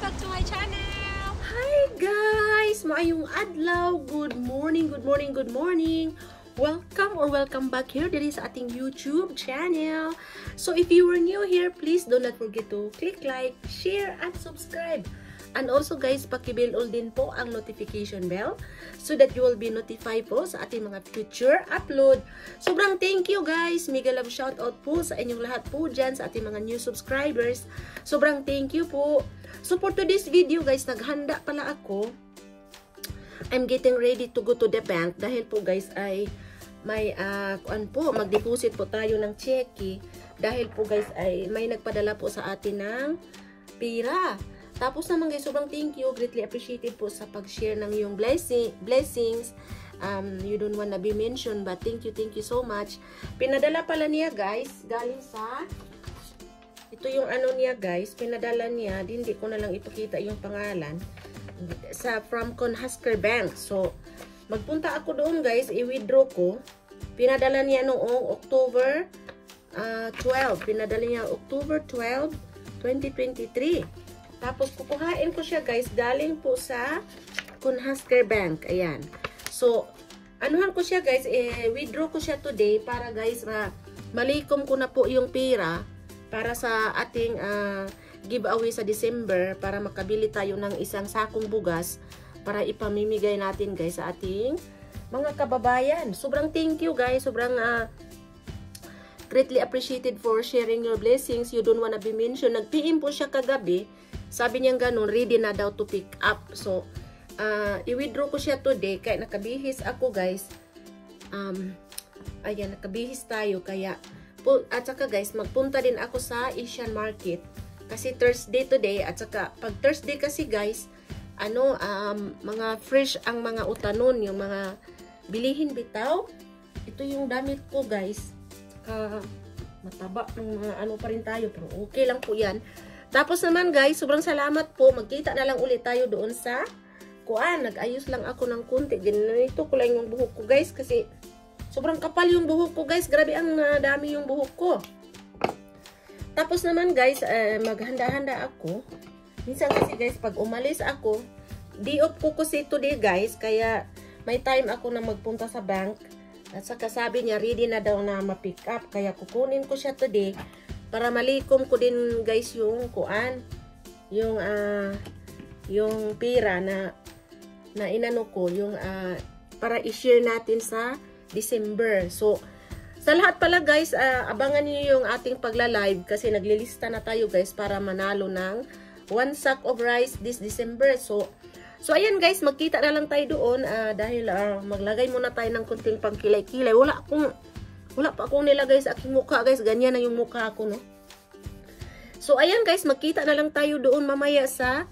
back to my channel! Hi guys! Maayong adlaw! Good morning, good morning, good morning! Welcome back here diri sa ating YouTube channel. So if you are new here, please do not forget to click like, share, and subscribe. And also guys, paki-bell all din po ang notification bell so that you will be notified po sa ating mga future upload. Sobrang thank you guys. Mega love shoutout po sa inyong lahat po dyan sa ating mga new subscribers. Sobrang thank you po. So for today's video guys, naghanda pala ako. I'm getting ready to go to the bank dahil po guys ay may mag-deposit po tayo ng cheque dahil po guys ay may nagpadala po sa atin ng pera. Tapos naman guys, sobrang thank you, greatly appreciated po sa pag-share ng iyong blessings. You don't wanna be mentioned, but thank you so much. Pinadala pala niya guys, galing sa, ito yung ano niya guys, pinadala niya, hindi ko na lang ipakita yung pangalan, from Conhusker Bank. So, magpunta ako doon guys, i-withdraw ko. Pinadala niya noong October 12, pinadala niya October 12, 2023. Tapos, kukuhain ko siya guys, galing po sa Conhusker Bank. Ayan. So, anuhan ko siya guys, withdraw ko siya today para guys, malikom ko na po yung pera para sa ating giveaway sa December para makabili tayo ng isang sakong bugas para ipamimigay natin guys sa ating mga kababayan. Sobrang thank you guys, sobrang greatly appreciated for sharing your blessings. You don't wanna be mentioned. Nag-PM po siya kagabi. Sabi niya ganun, ready na daw to pick up. So, i-withdraw ko siya today. Kaya nakabihis ako guys. Ayan, nakabihis tayo. Kaya, at saka guys, magpunta din ako sa Asian Market. Kasi Thursday today. At saka, pag Thursday kasi guys, mga fresh ang mga utanon. Yung mga bilihin bitaw. Ito yung damit ko guys. Mataba ng mga ano pa rin tayo. Pero okay lang po yan. Tapos naman guys, sobrang salamat po. Magkita na lang ulit tayo doon sa kuan. Nag-ayos lang ako ng kunti. Ganito ko lang yung buhok ko guys. Kasi sobrang kapal yung buhok ko guys. Grabe ang dami yung buhok ko. Tapos naman guys, maghanda-handa ako. Minsan kasi guys, pag umalis ako, day off ko kasi today guys. Kaya may time ako na magpunta sa bank. At saka sabi niya, ready na daw na ma-pick up. Kaya kukunin ko siya today. Para malikom ko din guys yung kuan, yung pera na inano ko, yung para i-share natin sa December. So, sa lahat pala guys, abangan niyo yung ating pagla-live kasi naglilista na tayo guys para manalo ng 1 sack of rice this December. So ayan guys, magkita na lang tayo doon dahil maglagay muna tayo ng kunting pangkilay-kilay. Wala pa akong nilagay sa aking mukha guys. Ganyan na yung mukha ko, no? So, ayan guys. Magkita na lang tayo doon mamaya sa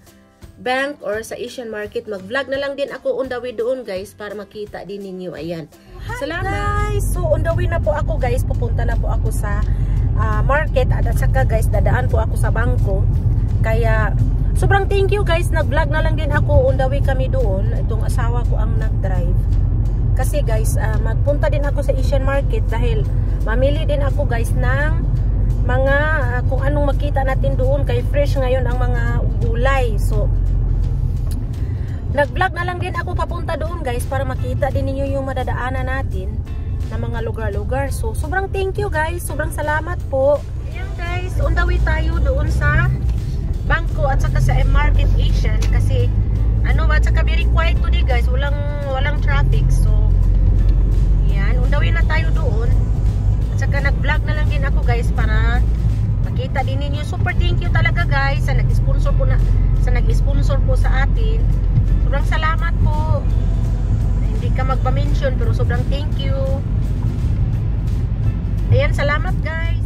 bank or sa Asian Market. Mag-vlog na lang din ako on the way doon guys para makita din ninyo. Ayan. Hi, salamat guys! So, on the way na po ako guys. Pupunta na po ako sa market. At saka guys, dadaan po ako sa bangko. Kaya, sobrang thank you guys. Nag-vlog na lang din ako on the way kami doon. Itong asawa ko ang nag-drive. Kasi guys, magpunta din ako sa Asian Market dahil mamili din ako guys ng mga kung anong makita natin doon kay fresh ngayon ang mga gulay. So, nag-vlog na lang din ako papunta doon guys para makita din ninyo yung madadaanan natin na mga lugar-lugar. So, sobrang thank you guys. Sobrang salamat po. Ayan guys, on the way tayo doon sa bangko at saka sa Market Asian kasi at saka very quiet today guys, walang traffic. So yan, on the way na tayo doon. At saka nag-vlog na lang din ako guys para makita din ninyo. Super thank you talaga guys sa nag-sponsor po sa atin. Sobrang salamat po. Hindi ka magpa-mention pero sobrang thank you. Ayan, salamat guys.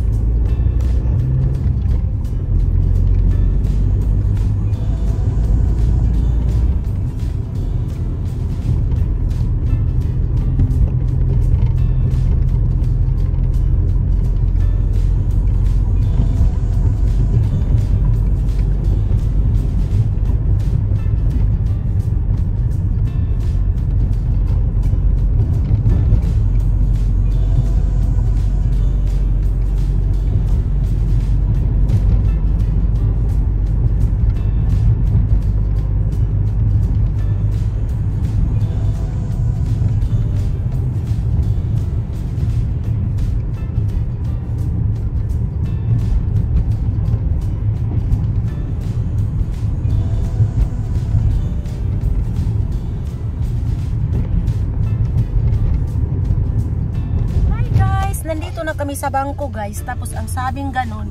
kami sa bangko guys, tapos ang sabing ganon,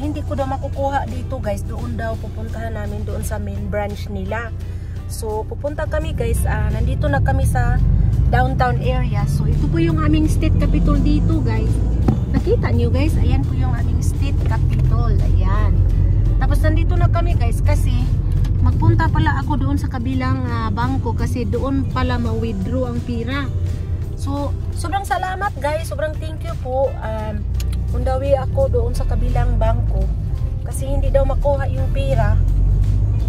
hindi ko daw makukuha dito guys, doon daw pupuntahan namin doon sa main branch nila. So pupunta kami guys, nandito na kami sa downtown area. So ito po yung aming state capital dito guys. Nakita nyo guys, ayan po yung aming state capital, ayan. Tapos nandito na kami guys kasi magpunta pala ako doon sa kabilang bangko kasi doon pala ma-withdraw ang pira. So sobrang salamat guys, sobrang thank you po. Undawi ako doon sa kabilang bangko kasi hindi daw makuha yung pira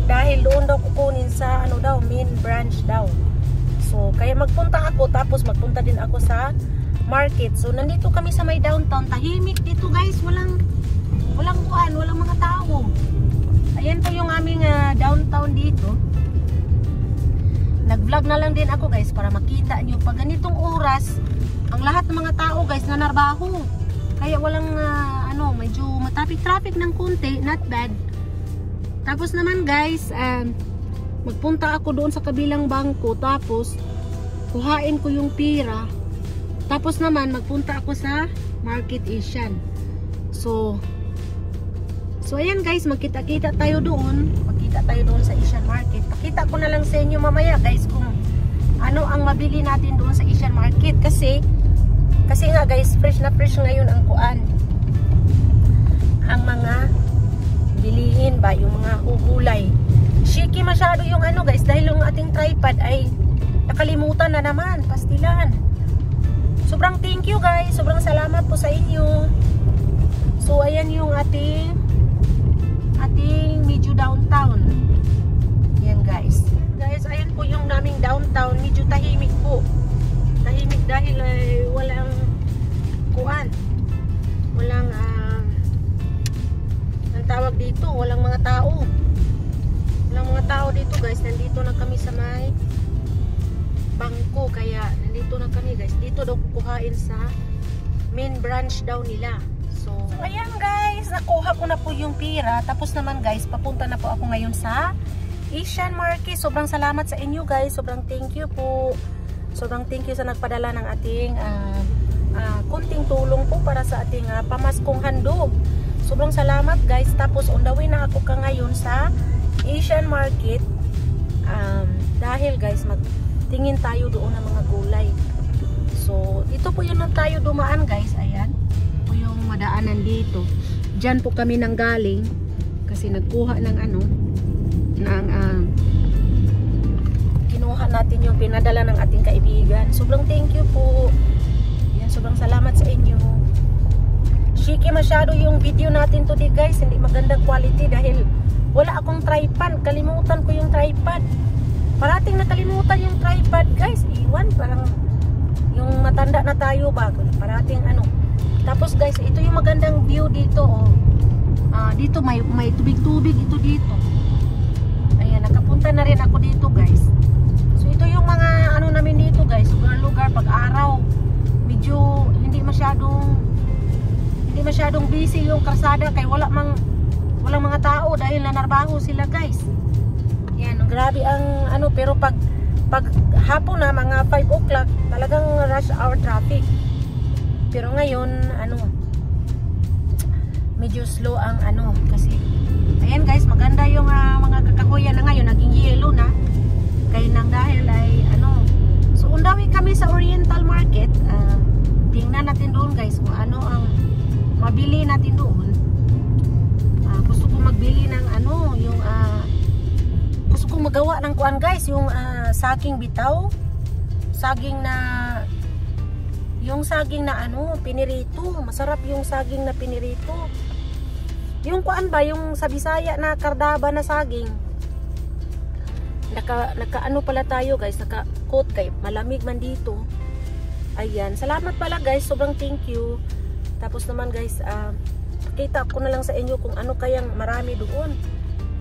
dahil doon daw kukunin sa ano daw, main branch daw. So kaya magpunta ako, tapos magpunta din ako sa market. So nandito kami sa may downtown, tahimik dito guys, walang kuan, walang mga tao. Ayan po yung aming downtown dito. Nag-vlog na lang din ako guys para makita nyo pag ganitong oras ang lahat ng mga tao guys nanarbaho. Kaya walang medyo matapik-traffic ng konti, not bad. Tapos naman guys, magpunta ako doon sa kabilang bangko, tapos kuhain ko yung pira. Tapos naman magpunta ako sa Market Asian. So ayan guys, magkita-kita tayo doon. Magkita tayo doon sa Asian Market. Pakita ko na lang sa inyo mamaya guys kung ano ang mabili natin doon sa Asian Market. Kasi nga guys, fresh na fresh ngayon ang kuan. Ang mga bilihin ba, yung mga gulay. Shaky masyado yung ano guys, dahil yung ating tripod ay nakalimutan na naman, pastilan. Sobrang thank you guys, sobrang salamat po sa inyo. So ayan yung ating medyo downtown. Yan guys. Guys, ayan po yung naming downtown, medyo tahimik po. Tahimik dahil walang kuan. Walang ang tawag dito, walang mga tao. Walang mga tao dito guys. Nandito na kami sa may bangko, kaya nandito na kami guys. Dito daw kukuhain sa main branch daw nila. So ayan guys, nakuha ko na po yung pira. Tapos naman guys, papunta na po ako ngayon sa Asian Market. Sobrang salamat sa inyo guys. Sobrang thank you po. Sobrang thank you sa nagpadala ng ating kunting tulong po para sa ating pamaskong handog. Sobrang salamat guys. Tapos on the way na ako ngayon sa Asian Market. Dahil guys, magtingin tayo doon ng mga gulay. So ito po yun na tayo dumaan guys. Ayan po yung madaanan dito. Diyan po kami nanggaling kasi nagkuha ng kinuha natin yung pinadala ng ating kaibigan. Sobrang thank you po. Yan, sobrang salamat sa inyo. Shaky masyado yung video natin today guys, hindi magandang quality dahil wala akong tripod. Kalimutan ko yung tripod. Parating nakalimutan yung tripod guys. Iwan, parang yung matanda na tayo ba, parating Tapos guys, ito yung magandang view dito dito may tubig-tubig ito dito. Ayan, nakapunta na rin ako dito guys. So ito yung mga namin dito guys, lugar pag araw. Medyo hindi masyadong busy yung kalsada kaya walang mga tao dahil nanarbaho sila guys. Yan, grabe ang pero pag hapon na mga 5 o'clock talagang rush hour traffic. Pero ngayon medyo slow ang kasi ayan guys, maganda yung mga kakahuyan na ngayon naging yellow na kaya nang dahil ay so undawi kami sa Oriental Market. Tingnan natin doon guys kung ano ang mabili natin doon. Gusto ko magbili ng yung gusto ko magawa ng kuan guys, yung saging bitaw, saging na pinirito. Masarap yung saging na pinirito. Yung kuan ba, yung sa Bisaya na kardaba na saging. Naka pala tayo guys, naka-coat kay malamig man dito. Ayan, salamat pala guys, sobrang thank you. Tapos naman guys, kita ko na lang sa inyo kung ano kayang marami doon.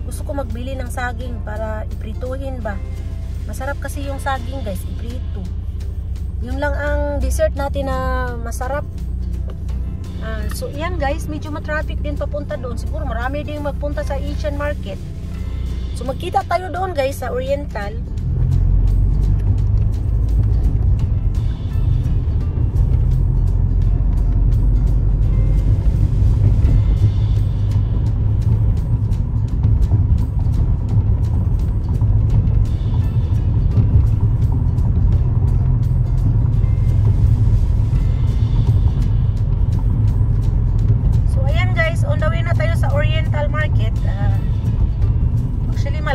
Gusto ko magbili ng saging para iprituhin ba. Masarap kasi yung saging guys, iprito. Yun lang ang dessert natin na masarap. So yan guys, medyo matraffic din papunta doon. Siguro marami din magpunta sa Asian Market. So magkita tayo doon guys sa Oriental.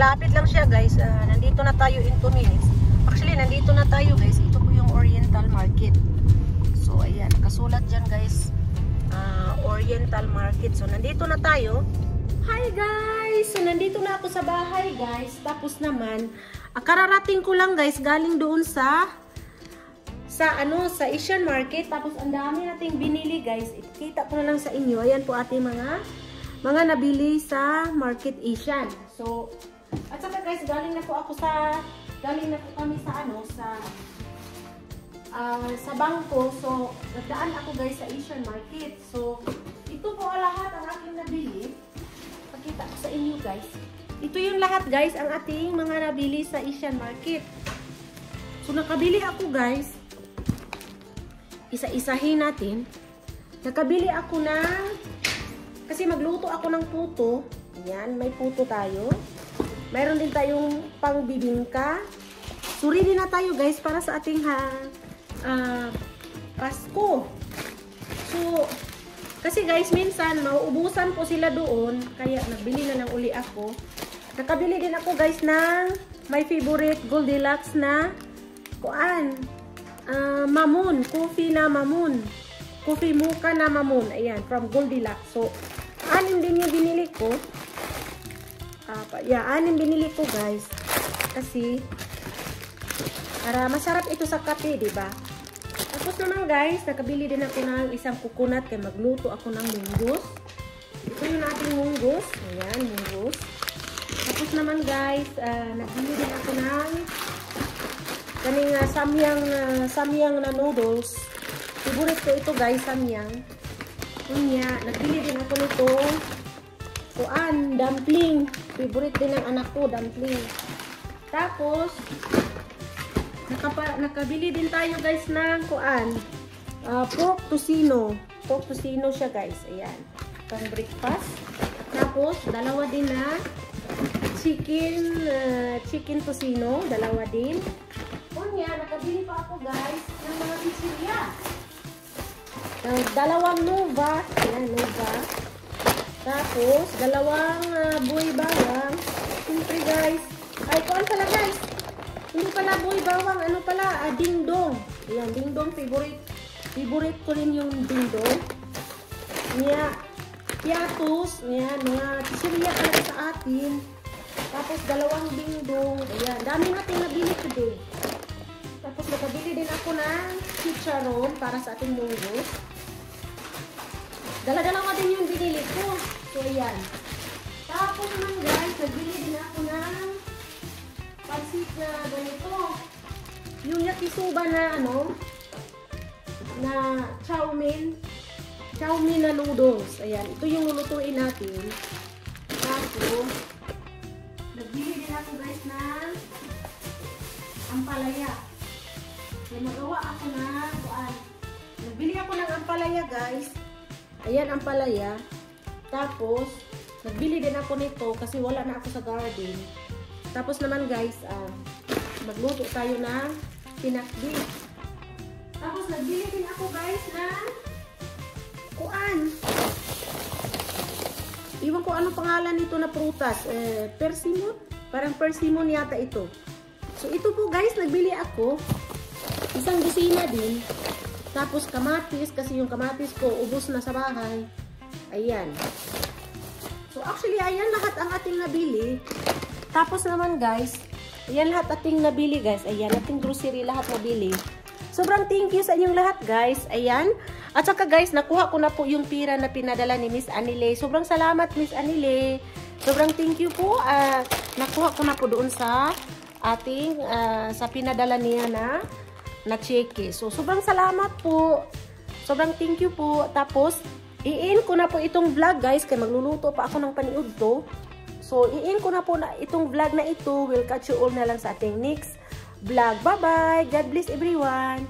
malapit lang siya guys. Nandito na tayo in 2 minutes. Actually, nandito na tayo guys. Ito po yung Oriental Market. So, ayan. Nakasulat dyan guys. Oriental Market. So, nandito na tayo. Hi guys! So, nandito na ako sa bahay guys. Tapos naman, kararating ko lang guys. Galing doon sa Asian Market. Tapos, ang dami nating binili guys. Ikita ko na lang sa inyo. Ayan po ating mga nabili sa Market Asian. So, at saka guys, galing na po kami sa bangko. So, nagdaan ako guys sa Asian Market. So, ito po lahat ang aking nabili. Pakita ko sa inyo guys. Ito yung lahat guys, ang ating mga nabili sa Asian Market. So, nakabili ako guys. Isa-isahin natin. Nakabili ako kasi magluto ako ng puto. Ayan, may puto tayo. Mayroon din tayong pangbibingka. Suri din na tayo guys para sa ating Pasko. So, kasi guys, minsan mauubusan po sila doon. Kaya nagbili na lang uli ako. Nakabili din ako guys ng my favorite Goldilocks na Mamoon. Coffee na Mamoon. Coffee mocha na Mamoon. Ayan, from Goldilocks. So, 6 din yung binili ko. 6 binili ko guys. Kasi para masarap ito sa kape, di ba? Tapos naman guys, nakabili din ako ng isang coconut kaya magluto ako ng munggus. Ito yung ating munggus. Ayan, munggus. Tapos naman guys, nagbili din ako ng kaning samyang na noodles. Favorite ko ito guys, samyang. Kunya, nagbili din ako nito. Dumpling. Favorite din ng anak ko, dumpling. Tapos, nakabili din tayo guys ng pork tocino. Pork tocino siya guys. Ayan. Pang breakfast. Tapos, dalawa din na chicken tocino. Dalawa din. Kunya, nakabili pa ako guys ng mga pizzeria. Dalawang Nova. Ayan, Nova. Tapos, dalawang buhay bawang. Siyempre guys. Ay, kuan pala guys. Hindi pala buhay bawang. Ano pala? Dingdong. Ayan, dingdong. Favorite ko rin yung dingdong. Piatos. Ayan, mga pizzeria pala sa atin. Tapos, dalawang dingdong. Ayan, dami natin nabili today. Tapos, nakabili din ako ng chicharon para sa ating munggus. Dala-dalawa din yung binili ko. So, ayan. Tapos naman guys, nagbili din ako ng pansit na ganito. Yung yakisoba na na chow mein na noodles. Ayan. Ito yung lulutuin natin. Tapos, nagbili din ako guys ng ampalaya. Kaya nagawa ako nagbili ako ng ampalaya guys. Ayan ang palaya. Tapos, nagbili din ako nito kasi wala na ako sa garden. Tapos naman guys, magluto tayo ng pinakdi. Tapos, nagbili din ako guys ng iwan ko anong pangalan nito na prutas. Persimmon? Parang persimmon yata ito. So, ito po guys, nagbili ako. Isang dosina din. Tapos kamatis, kasi yung kamatis ko ubos na sa bahay. Ayan. So actually, ayan lahat ang ating nabili. Tapos naman guys, ayan lahat ating nabili guys. Ayan, ating grocery lahat nabili. Sobrang thank you sa inyong lahat guys. Ayan. At saka guys, nakuha ko na po yung pira na pinadala ni Miss Anile. Sobrang salamat Miss Anile. Sobrang thank you po. Nakuha ko na po doon sa ating, sa pinadala niya na cheque. So, sobrang salamat po. Sobrang thank you po. Tapos, i-end ko na po itong vlog guys. Kaya magluluto pa ako ng paniud to. So, i-end ko na po itong vlog na ito. We'll catch you all na lang sa ating next vlog. Bye-bye! God bless everyone!